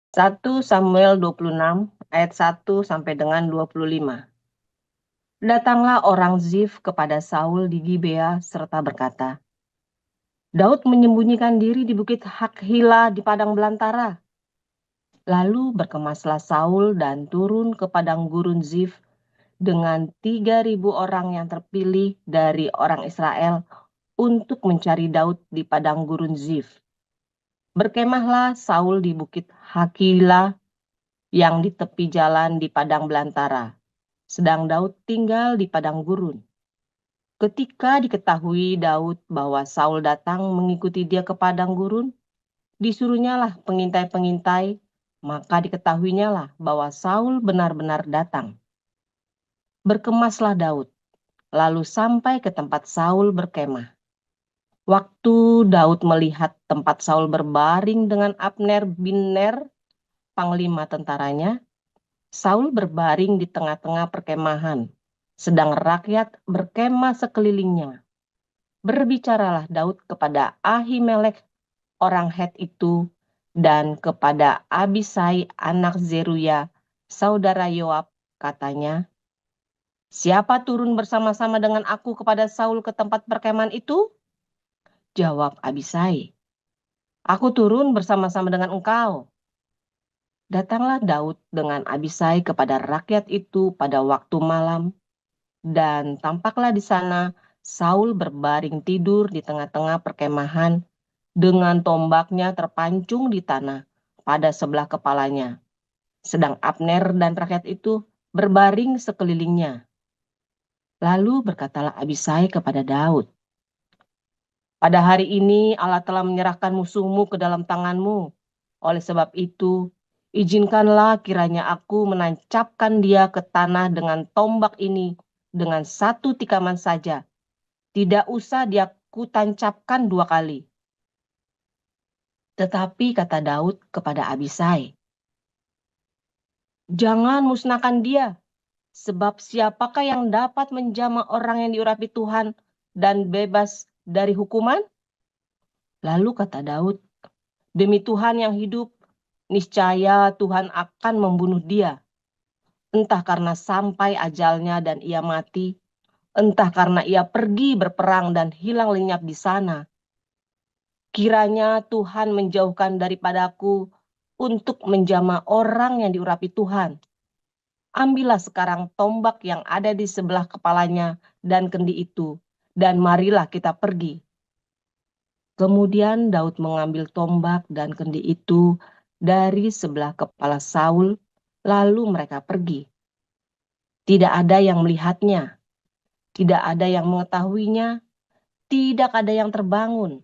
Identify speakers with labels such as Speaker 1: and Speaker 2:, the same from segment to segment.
Speaker 1: 1 Samuel 26 ayat 1 sampai dengan 25. Datanglah orang Zif kepada Saul di Gibea serta berkata, Daud menyembunyikan diri di bukit Hakhila di padang belantara. Lalu berkemaslah Saul dan turun ke padang gurun Zif dengan 3.000 orang yang terpilih dari orang Israel untuk mencari Daud di padang gurun Zif. Berkemahlah Saul di bukit Hakhila yang di tepi jalan di padang belantara, sedang Daud tinggal di padang gurun. Ketika diketahui Daud bahwa Saul datang mengikuti dia ke padang gurun, disuruhnyalah pengintai-pengintai, maka diketahuinyalah bahwa Saul benar-benar datang. Berkemaslah Daud, lalu sampai ke tempat Saul berkemah. Waktu Daud melihat tempat Saul berbaring dengan Abner bin Ner, panglima tentaranya, Saul berbaring di tengah-tengah perkemahan, sedang rakyat berkemah sekelilingnya. Berbicaralah Daud kepada Ahimelek orang Het itu dan kepada Abisai anak Zeruya, saudara Yoab, katanya, "Siapa turun bersama-sama dengan aku kepada Saul ke tempat perkemahan itu?" Jawab Abisai, "Aku turun bersama-sama dengan engkau." Datanglah Daud dengan Abisai kepada rakyat itu pada waktu malam, dan tampaklah di sana Saul berbaring tidur di tengah-tengah perkemahan dengan tombaknya terpancung di tanah pada sebelah kepalanya. Sedang Abner dan rakyat itu berbaring sekelilingnya. Lalu berkatalah Abisai kepada Daud, "Pada hari ini Allah telah menyerahkan musuhmu ke dalam tanganmu. Oleh sebab itu, izinkanlah kiranya aku menancapkan dia ke tanah dengan tombak ini dengan satu tikaman saja. Tidak usah dia kutancapkan 2 kali." Tetapi kata Daud kepada Abisai, "Jangan musnahkan dia, sebab siapakah yang dapat menjamah orang yang diurapi Tuhan dan bebas dari hukuman?" Lalu kata Daud, "Demi Tuhan yang hidup, niscaya Tuhan akan membunuh dia. Entah karena sampai ajalnya dan ia mati, entah karena ia pergi berperang dan hilang lenyap di sana. Kiranya Tuhan menjauhkan daripadaku untuk menjamah orang yang diurapi Tuhan. Ambillah sekarang tombak yang ada di sebelah kepalanya dan kendi itu, dan marilah kita pergi." Kemudian Daud mengambil tombak dan kendi itu dari sebelah kepala Saul, lalu mereka pergi. Tidak ada yang melihatnya, tidak ada yang mengetahuinya, tidak ada yang terbangun,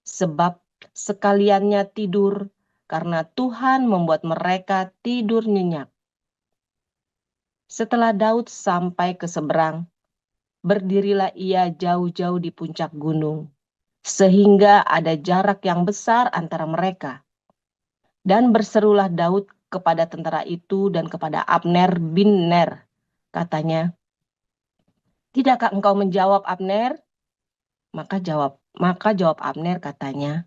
Speaker 1: sebab sekaliannya tidur karena Tuhan membuat mereka tidur nyenyak. Setelah Daud sampai ke seberang, berdirilah ia jauh-jauh di puncak gunung, sehingga ada jarak yang besar antara mereka. Dan berserulah Daud kepada tentara itu dan kepada Abner bin Ner. Katanya, "Tidakkah engkau menjawab, Abner?" Maka jawab Abner, katanya,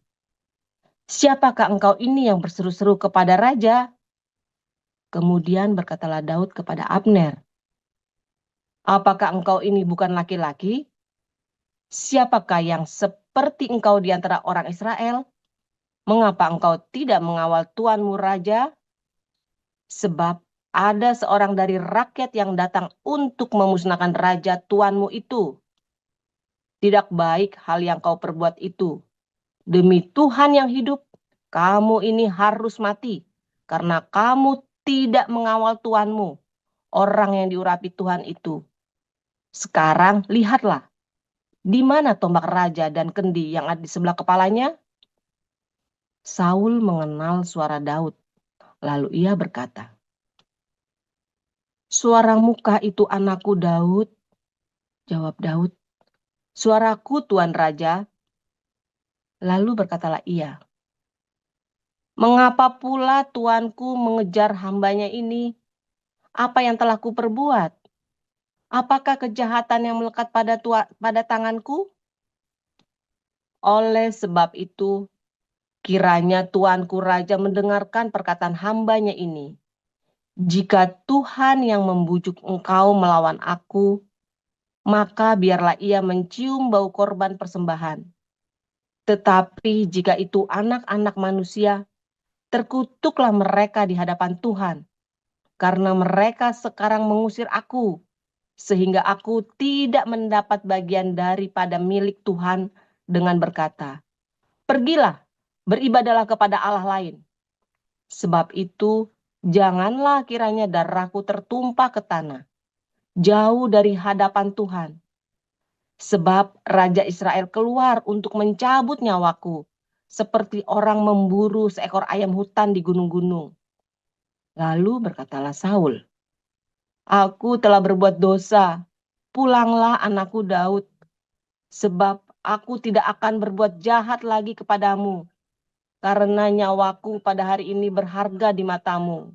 Speaker 1: "Siapakah engkau ini yang berseru-seru kepada raja?" Kemudian berkatalah Daud kepada Abner, "Apakah engkau ini bukan laki-laki? Siapakah yang seperti engkau di antara orang Israel? Mengapa engkau tidak mengawal tuanmu raja? Sebab ada seorang dari rakyat yang datang untuk memusnahkan raja tuanmu itu. Tidak baik hal yang kau perbuat itu. Demi Tuhan yang hidup, kamu ini harus mati, karena kamu tidak mengawal tuanmu, orang yang diurapi Tuhan itu. Sekarang lihatlah, di mana tombak raja dan kendi yang ada di sebelah kepalanya?" Saul mengenal suara Daud, lalu ia berkata, "Suaramukah itu anakku Daud?" Jawab Daud, "Suaraku, Tuan Raja." Lalu berkatalah ia, "Mengapa pula tuanku mengejar hambanya ini? Apa yang telah kuperbuat? Apakah kejahatan yang melekat pada tanganku? Oleh sebab itu, Kiranya Tuanku Raja mendengarkan perkataan hambanya ini. Jika Tuhan yang membujuk engkau melawan aku, maka biarlah ia mencium bau korban persembahan. Tetapi jika itu anak-anak manusia, terkutuklah mereka di hadapan Tuhan, karena mereka sekarang mengusir aku, sehingga aku tidak mendapat bagian daripada milik Tuhan dengan berkata, "Pergilah, beribadalah kepada Allah lain." Sebab itu, janganlah kiranya darahku tertumpah ke tanah, jauh dari hadapan Tuhan. Sebab Raja Israel keluar untuk mencabut nyawaku, seperti orang memburu seekor ayam hutan di gunung-gunung. Lalu berkatalah Saul, "Aku telah berbuat dosa, pulanglah anakku Daud, sebab aku tidak akan berbuat jahat lagi kepadamu, karena nyawaku pada hari ini berharga di matamu.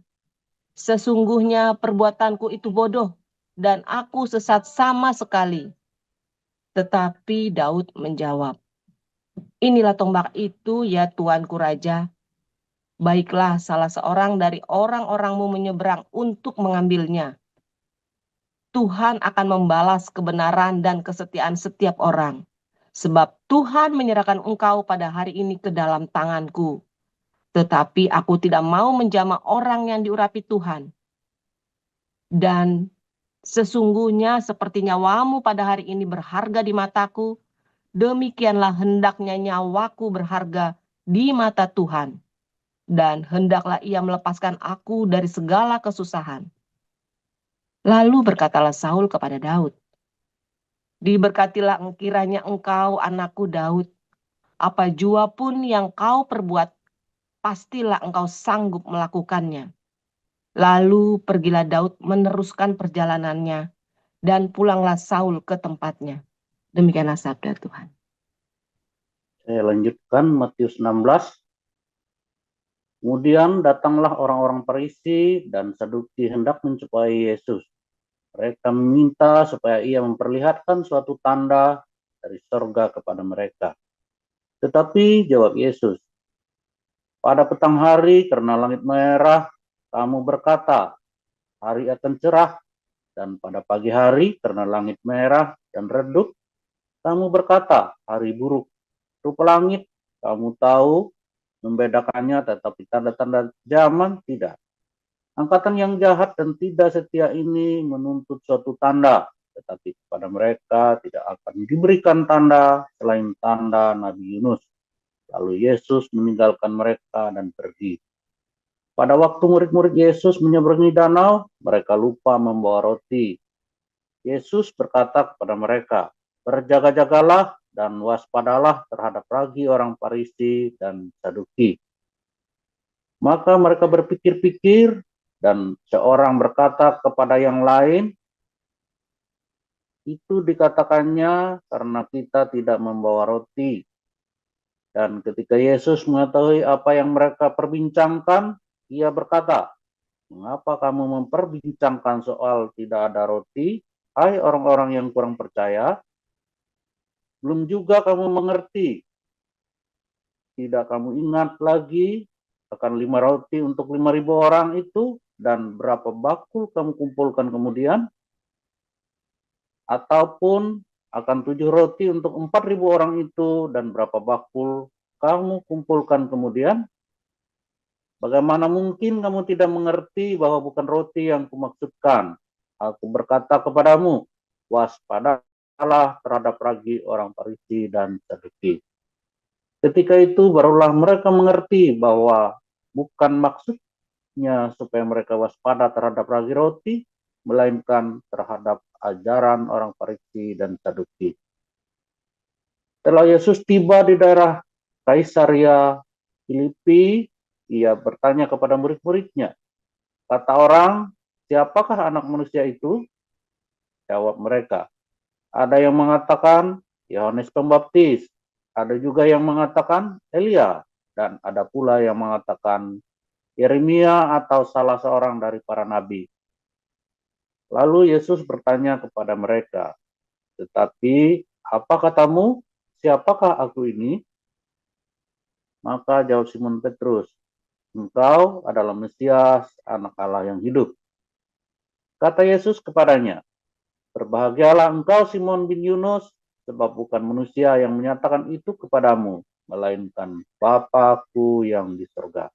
Speaker 1: Sesungguhnya perbuatanku itu bodoh, dan aku sesat sama sekali." Tetapi Daud menjawab, "Inilah tombak itu ya Tuanku Raja. Baiklah salah seorang dari orang-orangmu menyeberang untuk mengambilnya. Tuhan akan membalas kebenaran dan kesetiaan setiap orang. Sebab Tuhan menyerahkan engkau pada hari ini ke dalam tanganku. Tetapi aku tidak mau menjamah orang yang diurapi Tuhan. Dan sesungguhnya seperti nyawamu pada hari ini berharga di mataku, demikianlah hendaknya nyawaku berharga di mata Tuhan. Dan hendaklah ia melepaskan aku dari segala kesusahan." Lalu berkatalah Saul kepada Daud, "Diberkatilah kiranya engkau, anakku Daud. Apa jua pun yang kau perbuat, pastilah engkau sanggup melakukannya." Lalu pergilah Daud meneruskan perjalanannya, dan pulanglah Saul ke tempatnya. Demikianlah sabda Tuhan.
Speaker 2: Saya lanjutkan Matius 16. Kemudian datanglah orang-orang Farisi dan Saduki hendak menjumpai Yesus. Mereka meminta supaya ia memperlihatkan suatu tanda dari surga kepada mereka. Tetapi jawab Yesus, "Pada petang hari karena langit merah, kamu berkata, hari akan cerah. Dan pada pagi hari karena langit merah dan redup, kamu berkata, hari buruk. Rupa langit, kamu tahu membedakannya, tetapi tanda-tanda zaman tidak. Angkatan yang jahat dan tidak setia ini menuntut suatu tanda, tetapi kepada mereka tidak akan diberikan tanda selain tanda Nabi Yunus." Lalu Yesus meninggalkan mereka dan pergi. Pada waktu murid-murid Yesus menyeberangi danau, mereka lupa membawa roti. Yesus berkata kepada mereka, "Berjaga-jagalah dan waspadalah terhadap ragi orang Farisi dan Saduki." Maka mereka berpikir-pikir, dan seorang berkata kepada yang lain, "Itu dikatakannya karena kita tidak membawa roti." Dan ketika Yesus mengetahui apa yang mereka perbincangkan, ia berkata, "Mengapa kamu memperbincangkan soal tidak ada roti, hai orang-orang yang kurang percaya? Belum juga kamu mengerti? Tidak kamu ingat lagi akan 5 roti untuk 5.000 orang itu, dan berapa bakul kamu kumpulkan kemudian? Ataupun akan 7 roti untuk 4.000 orang itu, dan berapa bakul kamu kumpulkan kemudian? Bagaimana mungkin kamu tidak mengerti bahwa bukan roti yang kumaksudkan? Aku berkata kepadamu, waspadalah terhadap ragi orang Farisi dan Saduki." Ketika itu barulah mereka mengerti bahwa bukan maksudnya supaya mereka waspada terhadap ragi roti, melainkan terhadap ajaran orang Farisi dan Saduki. Setelah Yesus tiba di daerah Kaisaria Filipi, ia bertanya kepada murid-muridnya, "Kata orang, siapakah anak manusia itu?" Jawab mereka, "Ada yang mengatakan Yohanes Pembaptis, ada juga yang mengatakan Elia, dan ada pula yang mengatakan Yeremia atau salah seorang dari para nabi." Lalu Yesus bertanya kepada mereka, "Tetapi apa katamu, siapakah aku ini?" Maka jawab Simon Petrus, "Engkau adalah Mesias, Anak Allah yang hidup." Kata Yesus kepadanya, "Berbahagialah engkau Simon bin Yunus, sebab bukan manusia yang menyatakan itu kepadamu, melainkan Bapa-Ku yang di surga.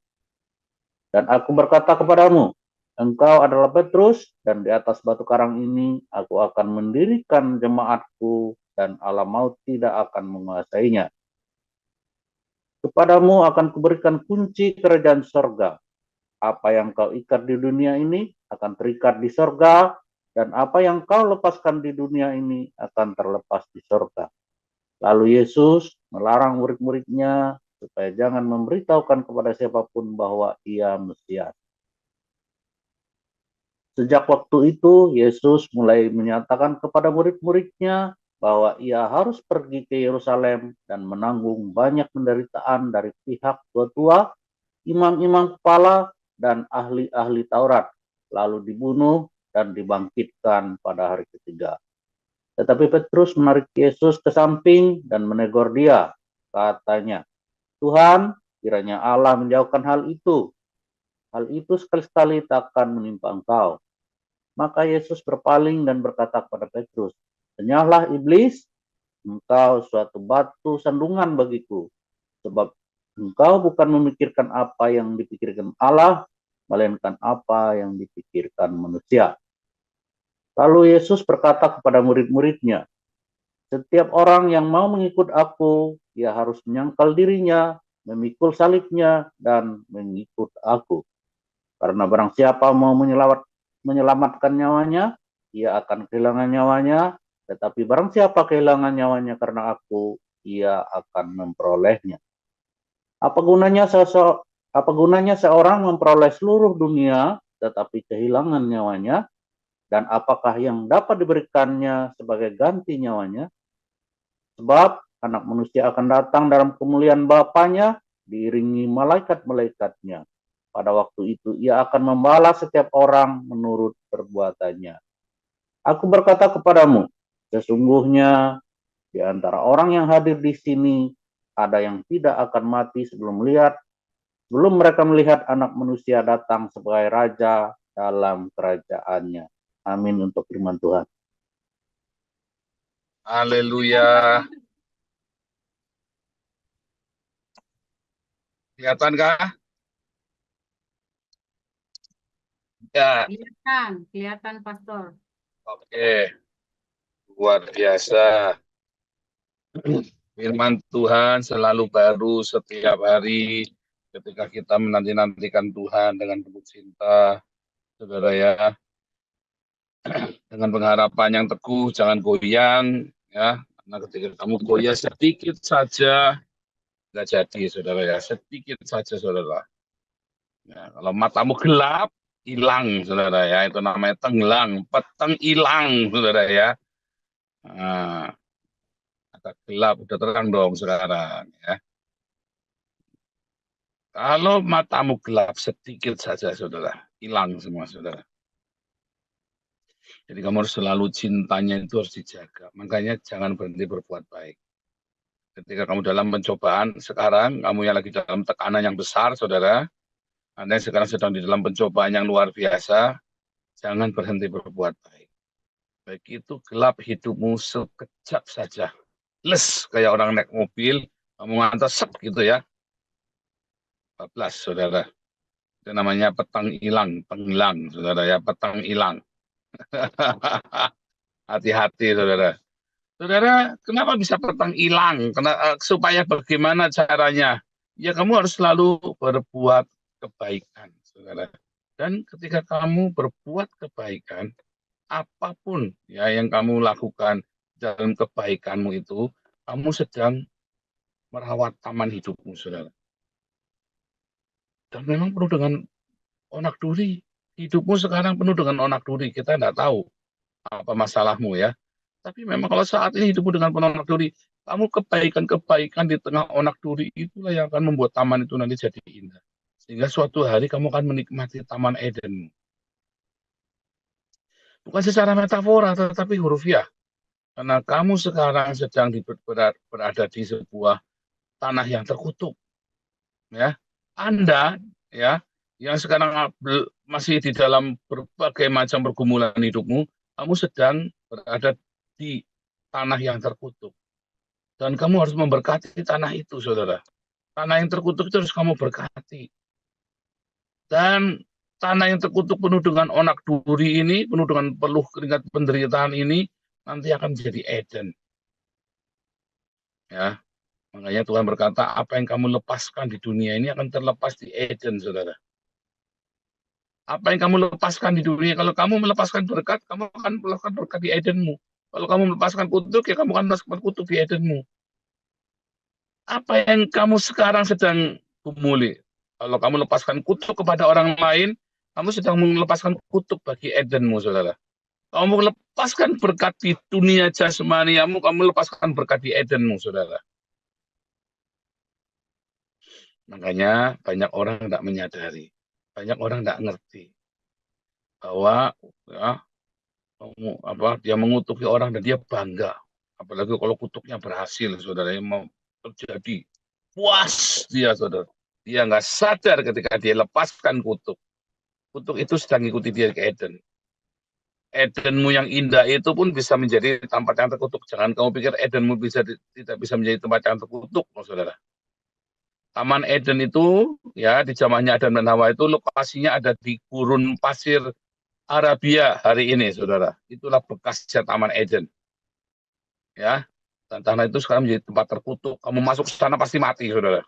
Speaker 2: Dan aku berkata kepadamu, engkau adalah Petrus, dan di atas batu karang ini aku akan mendirikan jemaatku, dan alam maut tidak akan menguasainya. Kepadamu akan kuberikan kunci kerajaan sorga. Apa yang kau ikat di dunia ini akan terikat di sorga, dan apa yang kau lepaskan di dunia ini akan terlepas di sorga." Lalu Yesus melarang murid-muridnya supaya jangan memberitahukan kepada siapapun bahwa ia Mesias. Sejak waktu itu, Yesus mulai menyatakan kepada murid-muridnya bahwa ia harus pergi ke Yerusalem dan menanggung banyak penderitaan dari pihak tua-tua, imam-imam kepala, dan ahli-ahli Taurat, lalu dibunuh dan dibangkitkan pada hari ketiga. Tetapi Petrus menarik Yesus ke samping dan menegur dia. Katanya, "Tuhan, kiranya Allah menjauhkan hal itu. Hal itu sekali-sekali takkan menimpa engkau." Maka Yesus berpaling dan berkata kepada Petrus, "Enyahlah iblis, engkau suatu batu sandungan bagiku, sebab engkau bukan memikirkan apa yang dipikirkan Allah, melainkan apa yang dipikirkan manusia." Lalu Yesus berkata kepada murid-muridnya, "Setiap orang yang mau mengikut aku, ia harus menyangkal dirinya, memikul salibnya, dan mengikut aku. Karena barang siapa mau menyelamatkan nyawanya, ia akan kehilangan nyawanya, tetapi barang siapa kehilangan nyawanya karena aku, ia akan memperolehnya. Apa gunanya seorang memperoleh seluruh dunia, tetapi kehilangan nyawanya? Dan apakah yang dapat diberikannya sebagai ganti nyawanya? Sebab Anak Manusia akan datang dalam kemuliaan Bapanya, diiringi malaikat-malaikatnya. Pada waktu itu ia akan membalas setiap orang menurut perbuatannya. Aku berkata kepadamu, sesungguhnya di antara orang yang hadir di sini, ada yang tidak akan mati sebelum mereka melihat Anak Manusia datang sebagai Raja dalam kerajaannya. Amin untuk firman Tuhan.
Speaker 3: Haleluya. Kelihatankah? Ya.
Speaker 4: Kelihatan Pastor.
Speaker 3: Oke. Luar biasa. Firman Tuhan selalu baru setiap hari ketika kita menanti-nantikan Tuhan dengan penuh cinta, saudara ya. Dengan pengharapan yang teguh, jangan goyang, ya. Karena ketika kamu goyah sedikit saja, nggak jadi, saudara ya. Sedikit saja, saudara. Ya, kalau matamu gelap, hilang, saudara ya. Itu namanya tenggelam, peteng hilang, saudara ya. Nah, agak gelap, udah terang dong sekarang, ya. Kalau matamu gelap sedikit saja, saudara, hilang semua, saudara. Jadi kamu harus selalu cintanya itu harus dijaga. Makanya jangan berhenti berbuat baik. Ketika kamu dalam pencobaan sekarang, kamu yang lagi dalam tekanan yang besar, saudara, Anda yang sekarang sedang di dalam pencobaan yang luar biasa, jangan berhenti berbuat baik. Baik itu gelap hidupmu sekejap saja. Les, kayak orang naik mobil, kamu ngantar set gitu ya. 14, saudara. Itu namanya petang hilang, tenggelam, saudara ya, petang hilang. Hati-hati, saudara. Saudara, kenapa bisa petang hilang? Supaya bagaimana caranya? Ya, kamu harus selalu berbuat kebaikan, saudara. Dan ketika kamu berbuat kebaikan, apapun ya yang kamu lakukan dalam kebaikanmu itu, kamu sedang merawat taman hidupmu, saudara. Dan memang penuh dengan onak duri. Hidupmu sekarang penuh dengan onak duri. Kita tidak tahu apa masalahmu ya. Tapi memang kalau saat ini hidupmu dengan penuh onak duri, kamu kebaikan-kebaikan di tengah onak duri itulah yang akan membuat taman itu nanti jadi indah. Sehingga suatu hari kamu akan menikmati taman Eden. Bukan secara metafora, tetapi hurufiah. Karena kamu sekarang sedang berada di sebuah tanah yang terkutuk. Ya, Anda ya yang sekarang masih di dalam berbagai macam pergumulan hidupmu, kamu sedang berada di tanah yang terkutuk. Dan kamu harus memberkati tanah itu, saudara. Tanah yang terkutuk itu harus kamu berkati. Dan tanah yang terkutuk penuh dengan onak duri ini, penuh dengan peluh keringat penderitaan ini, nanti akan menjadi Eden. Ya, makanya Tuhan berkata, apa yang kamu lepaskan di dunia ini akan terlepas di Eden, saudara. Apa yang kamu lepaskan di dunia, kalau kamu melepaskan berkat, kamu akan melepaskan berkat di Edenmu. Kalau kamu melepaskan kutuk, ya kamu akan melepaskan kutuk di Edenmu. Apa yang kamu sekarang sedang gumuli? Kalau kamu lepaskan kutuk kepada orang lain, kamu sedang melepaskan kutuk bagi Edenmu, saudara. Kamu melepaskan berkat di dunia jasmaniamu, kamu lepaskan berkat di Edenmu, saudara. Makanya banyak orang tidak menyadari, banyak orang tidak ngerti bahwa ya, dia mengutuki orang dan dia bangga. Apalagi kalau kutuknya berhasil, saudara, yang mau terjadi. Puas dia, saudara. Dia nggak sadar ketika dia lepaskan kutuk. Kutuk itu sedang ikuti dia ke Eden. Edenmu yang indah itu pun bisa menjadi tempat yang terkutuk. Jangan kamu pikir Edenmu tidak bisa menjadi tempat yang terkutuk, saudara. Taman Eden itu, ya di zamannya Adam dan Hawa itu lokasinya ada di gurun pasir Arabia hari ini, saudara. Itulah bekasnya Taman Eden. Ya, dan tanah itu sekarang menjadi tempat terkutuk. Kamu masuk ke sana pasti mati, saudara.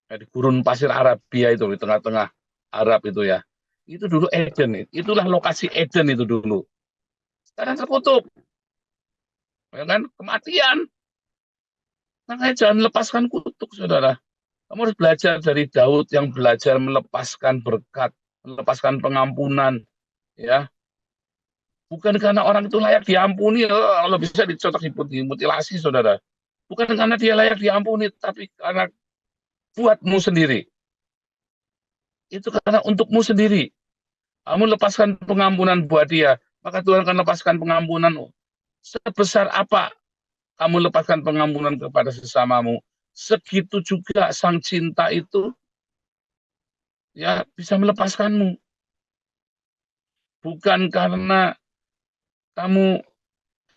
Speaker 3: Ya, di gurun pasir Arabia itu, di tengah-tengah Arab itu ya. Itu dulu Eden. Itulah lokasi Eden itu dulu. Sekarang terkutuk. Ya kan? Kematian. Makanya jangan lepaskan kutuk, saudara. Kamu harus belajar dari Daud yang belajar melepaskan berkat, melepaskan pengampunan, ya. Bukan karena orang itu layak diampuni, kalau bisa dicotok dimutilasi, saudara. Bukan karena dia layak diampuni, tapi karena buatmu sendiri. Itu karena untukmu sendiri. Kamu lepaskan pengampunan buat dia, maka Tuhan akan lepaskan pengampunan sebesar apa kamu lepaskan pengampunan kepada sesamamu. Segitu juga sang cinta itu ya bisa melepaskanmu. Bukan karena kamu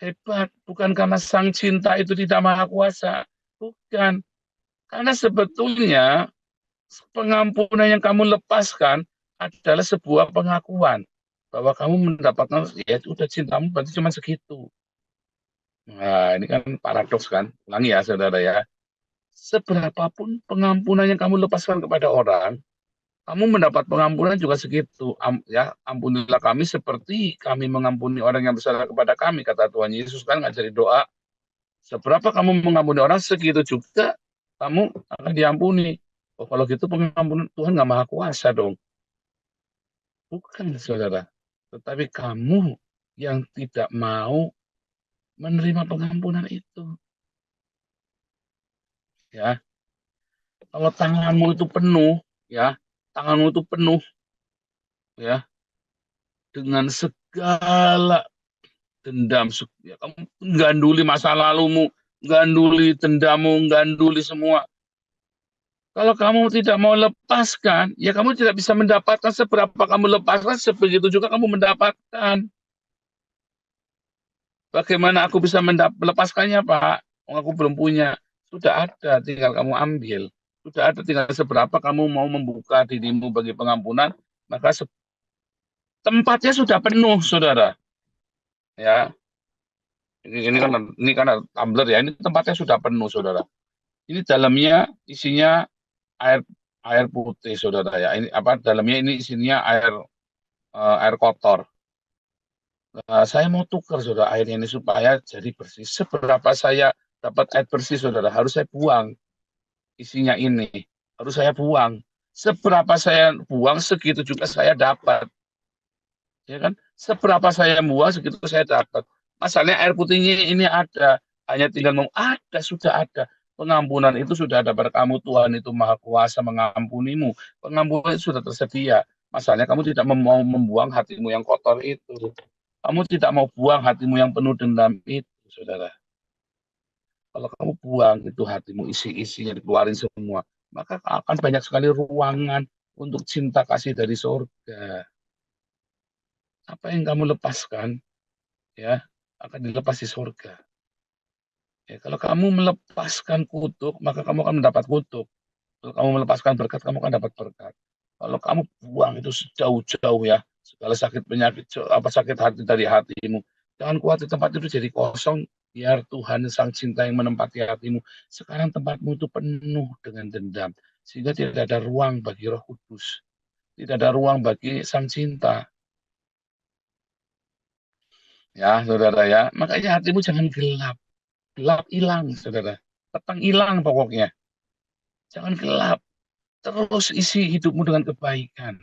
Speaker 3: hebat, bukan karena sang cinta itu tidak maha kuasa. Bukan. Karena sebetulnya pengampunan yang kamu lepaskan adalah sebuah pengakuan bahwa kamu mendapatkan, ya udah cintamu berarti cuma segitu. Nah, ini kan paradoks kan? Ulangi ya, saudara ya. Seberapapun pengampunan yang kamu lepaskan kepada orang, kamu mendapat pengampunan juga segitu. Ya, ampunilah kami seperti kami mengampuni orang yang bersalah kepada kami, kata Tuhan Yesus kan ngajari doa. Seberapa kamu mengampuni orang, segitu juga kamu akan diampuni. Oh, kalau gitu pengampunan Tuhan nggak maha kuasa dong. Bukan, saudara. Tetapi kamu yang tidak mau menerima pengampunan itu. Ya, kalau tanganmu itu penuh, ya, tanganmu itu penuh, ya, dengan segala dendam, ya, kamu ganduli masa lalumu, ganduli dendammu, ganduli semua. Kalau kamu tidak mau lepaskan, ya kamu tidak bisa mendapatkan. Seberapa kamu lepaskan, sebegitu juga kamu mendapatkan. Bagaimana aku bisa melepaskannya, Pak? Aku belum punya. Sudah ada, tinggal kamu ambil. Sudah ada, tinggal seberapa kamu mau membuka dirimu bagi pengampunan, maka tempatnya sudah penuh, saudara. Ya, ini kan tumbler ya. Ini tempatnya sudah penuh, saudara. Ini dalamnya isinya air putih, saudara ya. Ini apa? Dalamnya ini isinya air kotor. Saya mau tukar, saudara, airnya ini supaya jadi bersih. Seberapa saya dapat air bersih, saudara, harus saya buang isinya ini. Harus saya buang. Seberapa saya buang, segitu juga saya dapat. Ya kan? Seberapa saya buang, segitu saya dapat. Masalahnya air putihnya ini ada. Hanya tinggal mau ada, sudah ada. Pengampunan itu sudah ada pada kamu. Tuhan itu maha kuasa mengampunimu. Pengampunan itu sudah tersedia. Masalahnya kamu tidak mau membuang hatimu yang kotor itu. Kamu tidak mau buang hatimu yang penuh dendam itu, saudara. Kalau kamu buang itu hatimu, isi-isinya dikeluarin semua. maka akan banyak sekali ruangan untuk cinta kasih dari surga. Apa yang kamu lepaskan, ya, akan dilepas di surga. Ya, kalau kamu melepaskan kutuk, maka kamu akan mendapat kutuk. Kalau kamu melepaskan berkat, kamu akan dapat berkat. Kalau kamu buang itu sejauh-jauh, ya, segala sakit penyakit, sakit hati dari hatimu, jangan khawatir tempat itu jadi kosong. Biar Tuhan sang cinta yang menempati hatimu. Sekarang tempatmu itu penuh dengan dendam, sehingga tidak ada ruang bagi Roh Kudus, tidak ada ruang bagi sang cinta. Ya, saudara, ya, makanya hatimu jangan gelap. Gelap hilang, saudara. Petang hilang pokoknya. Jangan gelap. Terus isi hidupmu dengan kebaikan.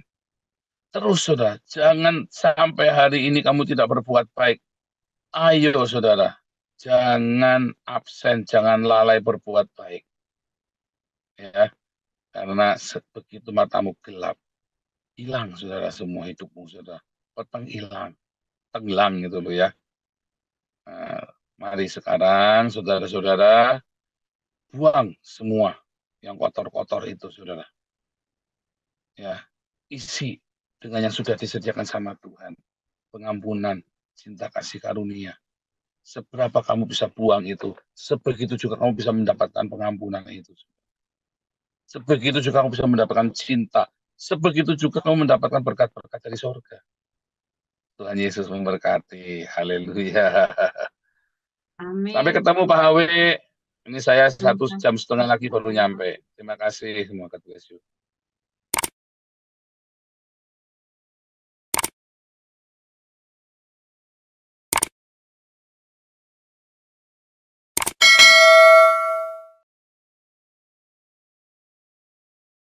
Speaker 3: Terus, saudara. Jangan sampai hari ini kamu tidak berbuat baik. Ayo, saudara. Jangan absen, jangan lalai berbuat baik. Ya, karena begitu matamu gelap, hilang, saudara, semua hidupmu, saudara. Petang hilang. Tenggelam gitu loh, ya. Nah, mari sekarang, saudara-saudara, buang semua yang kotor-kotor itu, saudara. Ya, isi dengan yang sudah disediakan sama Tuhan. Pengampunan, cinta kasih karunia. Seberapa kamu bisa buang itu, sebegitu juga kamu bisa mendapatkan pengampunan itu. Sebegitu juga kamu bisa mendapatkan cinta. Sebegitu juga kamu mendapatkan berkat-berkat dari surga. Tuhan Yesus memberkati. Haleluya. Sampai
Speaker 4: Amin.
Speaker 3: ketemu Pak Hawi. Ini saya 1,5 jam lagi baru nyampe. Terima kasih semua. God bless you.